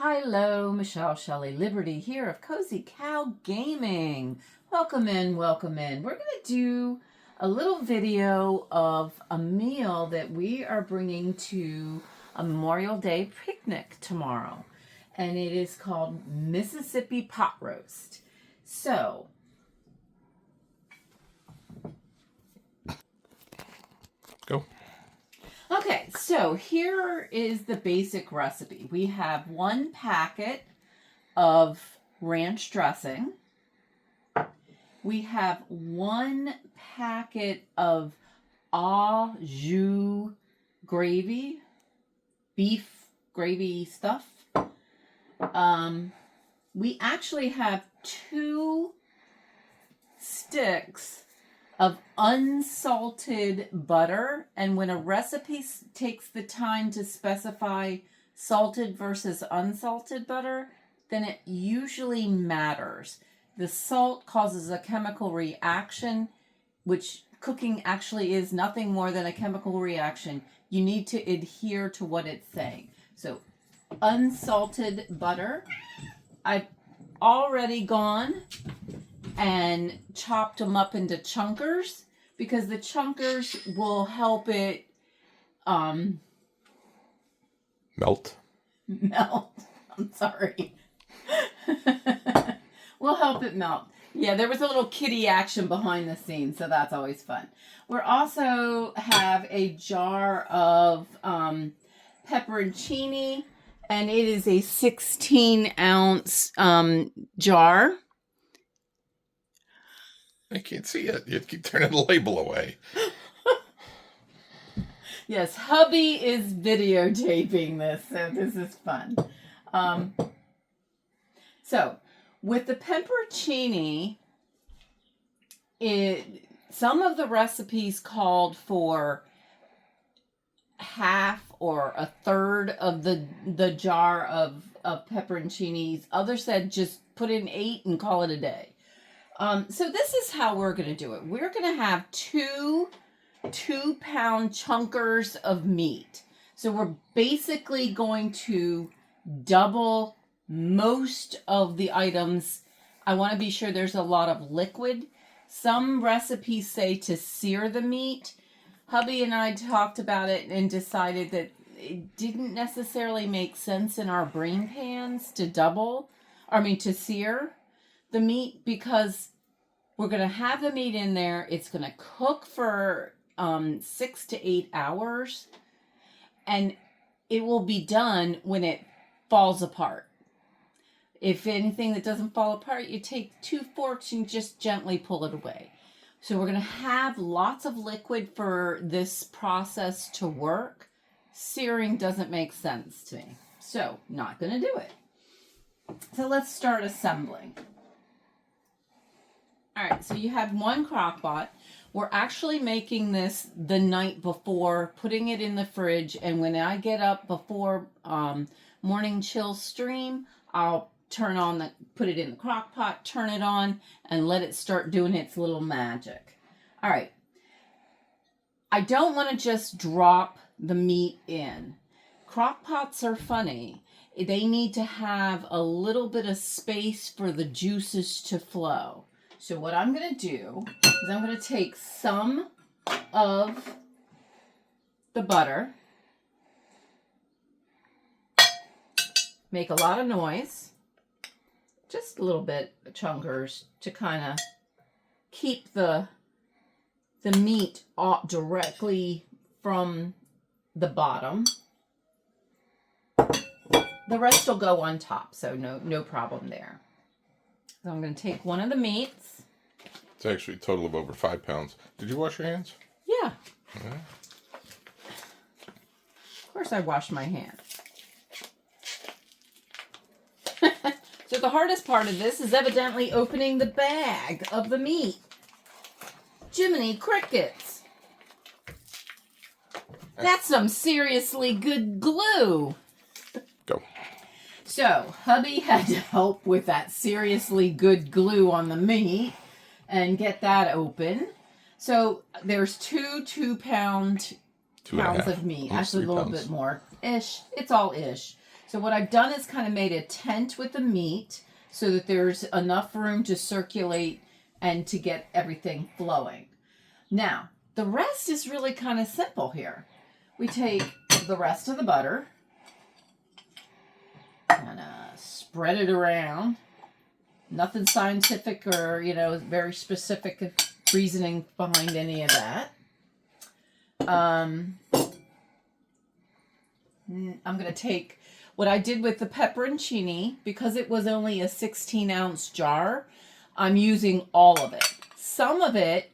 Hello, Michele Shelley Liberty here of Cozy Cow Gaming. Welcome in, welcome in. We're going to do a little video of a meal that we are bringing to a Memorial Day picnic tomorrow. And it is called Mississippi Pot Roast. So, go. Okay, so here is the basic recipe. We have 1 packet of ranch dressing. We have 1 packet of au jus gravy, beef gravy stuff. We actually have 2 sticks of unsalted butter, and when a recipe takes the time to specify salted versus unsalted butter, then it usually matters. The salt causes a chemical reaction, which cooking actually is nothing more than a chemical reaction. You need to adhere to what it's saying. So unsalted butter. I've already gone and chopped them up into chunkers because the chunkers will help it melt. I'm sorry. Will help it melt. Yeah, there was a little kitty action behind the scenes, so that's always fun. We also have a jar of pepperoncini, and it is a 16-ounce jar. I can't see it. You keep turning the label away. Yes, hubby is videotaping this, so this is fun. So, with the pepperoncini, some of the recipes called for half or a third of the jar of pepperoncinis. Others said just put in 8 and call it a day. So this is how we're going to do it. We're going to have 2 2-pound chunkers of meat. So we're basically going to double most of the items. I want to be sure there's a lot of liquid. Some recipes say to sear the meat. Hubby and I talked about it and decided that it didn't necessarily make sense in our brain pans to sear the meat, because we're going to have the meat in there. It's going to cook for 6 to 8 hours, and it will be done when it falls apart. If anything that doesn't fall apart, you take 2 forks and just gently pull it away. So we're going to have lots of liquid for this process to work. Searing doesn't make sense to me, so not going to do it. So let's start assembling. All right, so you have 1 crock pot. We're actually making this the night before, putting it in the fridge, and when I get up before morning chill stream, I'll put it in the crock pot, turn it on, and let it start doing its little magic. All right. I don't want to just drop the meat in. Crock pots are funny. They need to have a little bit of space for the juices to flow. So what I'm going to do is I'm going to take some of the butter, make a lot of noise, just a little bit of chunkers to kind of keep the meat off directly from the bottom. The rest will go on top, so no problem there. So I'm going to take one of the meats. It's actually a total of over 5 pounds. Did you wash your hands? Yeah. Yeah. Of course I wash my hands. So the hardest part of this is evidently opening the bag of the meat. Jiminy crickets. That's some seriously good glue. Go. So, hubby had to help with that seriously good glue on the meat and get that open. So, there's 2 2-pound pounds of meat. Actually, a little bit more. Ish. It's all ish. So what I've done is kind of made a tent with the meat so that there's enough room to circulate and to get everything flowing. Now, the rest is really kind of simple here. We take the rest of the butter, kind of spread it around. Nothing scientific or, very specific reasoning behind any of that. I'm going to take what I did with the pepperoncini, because it was only a 16-ounce jar. I'm using all of it. Some of it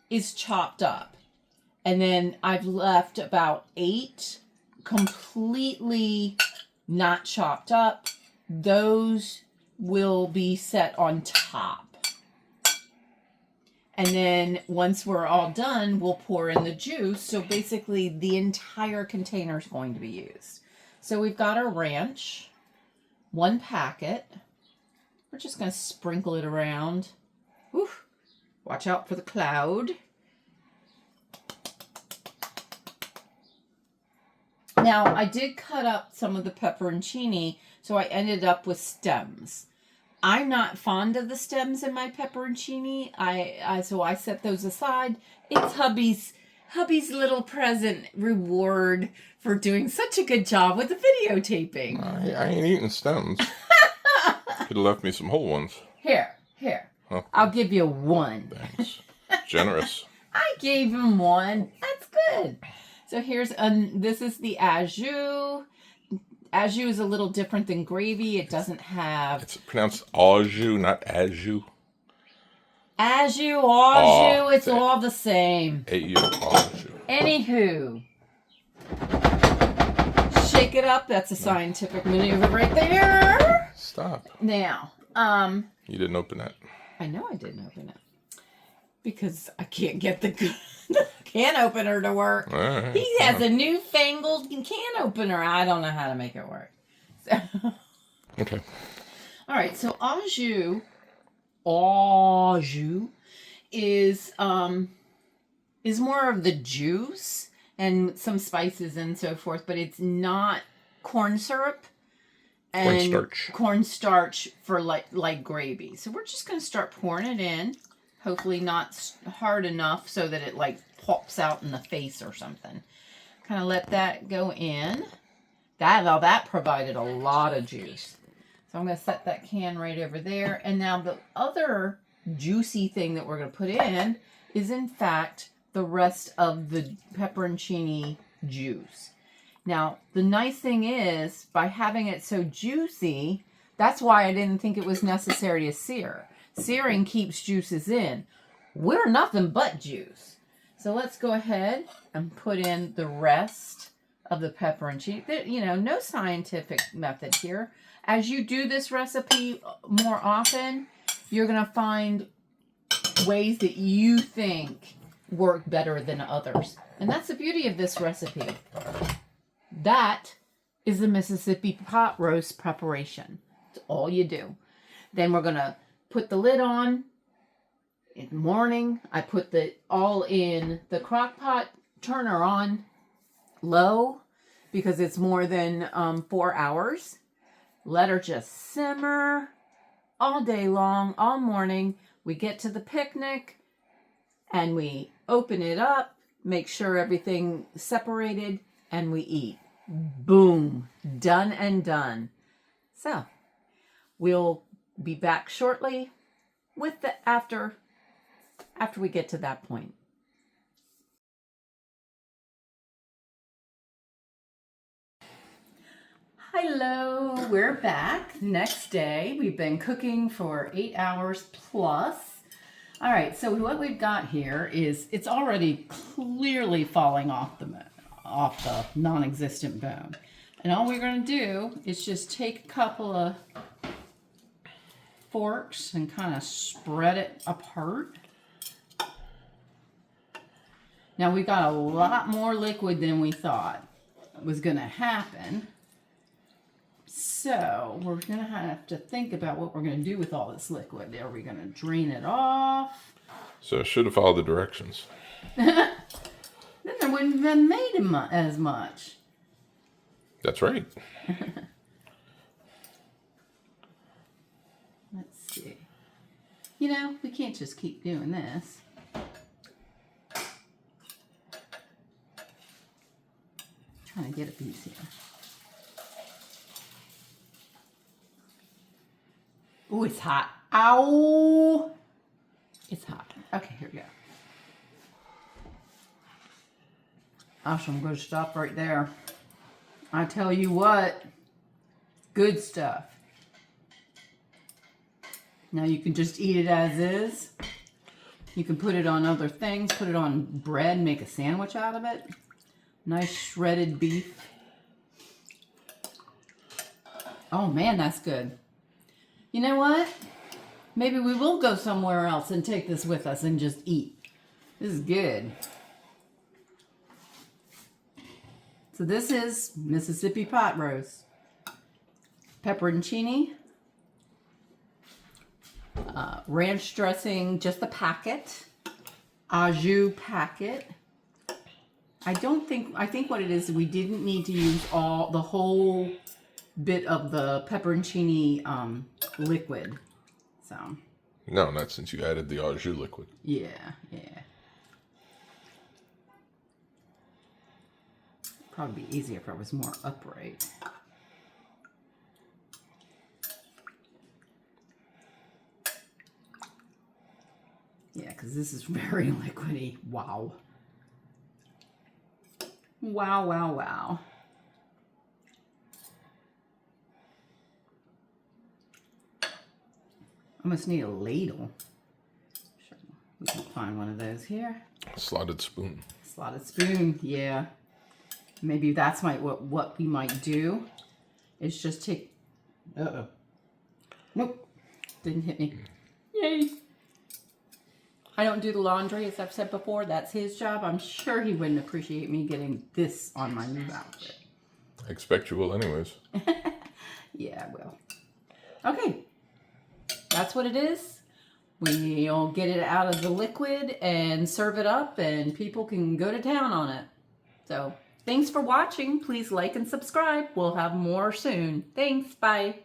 is chopped up. And then I've left about 8 completely not chopped up. Those will be set on top. And then once we're all done, we'll pour in the juice. So basically the entire container is going to be used. So we've got our ranch, 1 packet. We're just going to sprinkle it around. Oof. Watch out for the cloud. Now, I did cut up some of the pepperoncini, so I ended up with stems. I'm not fond of the stems in my pepperoncini, so I set those aside. It's hubby's little present reward for doing such a good job with the videotaping. I ain't eating stems. Could have left me some whole ones. Here. Huh? I'll give you 1. Thanks. Generous. I gave him 1. That's good. So here's, this is the au jus. Au jus is a little different than gravy. It doesn't have... It's pronounced au jus, not as jus. Au jus, it's all the same. Au jus. Anywho. Shake it up. That's a scientific maneuver right there. Stop. Now, You didn't open that. I know I didn't open it. Because I can't get the can opener to work. Right. He has a newfangled can opener. I don't know how to make it work. So. Okay. All right. So au jus is more of the juice and some spices and so forth, but it's not corn syrup and cornstarch for like gravy. So we're just going to start pouring it in. Hopefully not hard enough so that it pops out in the face or something. Kind of let that go in. That provided a lot of juice. So I'm going to set that can right over there. And now the other juicy thing that we're going to put in is in fact the rest of the pepperoncini juice. Now the nice thing is, by having it so juicy, that's why I didn't think it was necessary to sear. Searing keeps juices in. We're nothing but juice. So let's go ahead and put in the rest of the pepperoncini. No scientific method here. As you do this recipe more often, you're going to find ways that you think work better than others. And that's the beauty of this recipe. That is the Mississippi pot roast preparation. That's all you do. Then we're going to put the lid on. In the morning, I put all in the crock pot. Turn her on low because it's more than 4 hours. Let her just simmer all day long, all morning. We get to the picnic and we open it up, make sure everything separated, and we eat. Boom. Done and done. So, we'll be back shortly with after we get to that point. Hello, we're back. Next day. We've been cooking for 8 hours plus. All right, so what we've got here is it's already clearly falling off the non-existent bone. And all we're going to do is just take a couple of forks and kind of spread it apart. Now we got a lot more liquid than we thought was going to happen. So we're going to have to think about what we're going to do with all this liquid. Are we going to drain it off? So I should have followed the directions. Then there wouldn't have been made as much. That's right. You know, we can't just keep doing this. Trying to get a piece here. Oh, it's hot. Ow! It's hot. Okay, here we go. Gosh, I'm going to stop right there. I tell you what, good stuff. Now you can just eat it as is. You can put it on other things, put it on bread, make a sandwich out of it. Nice shredded beef. Oh man, that's good. You know what? Maybe we will go somewhere else and take this with us and just eat. This is good. So this is Mississippi pot roast. Pepperoncini. Ranch dressing, just the packet. Au jus packet. I think what it is, we didn't need to use the whole bit of the pepperoncini liquid. So. No, not since you added the au jus liquid. Yeah. Probably be easier if I was more upright. Yeah, because this is very liquidy. Wow. Wow. I must need a ladle. We can find one of those here. A slotted spoon. Slotted spoon, yeah. Maybe that's what we might do. Is just take. Nope, didn't hit me. Yay! I don't do the laundry, as I've said before. That's his job. I'm sure he wouldn't appreciate me getting this on my new outfit. I expect you will anyways. Yeah, I will. Okay. That's what it is. We'll get it out of the liquid and serve it up, and people can go to town on it. So, thanks for watching. Please like and subscribe. We'll have more soon. Thanks. Bye.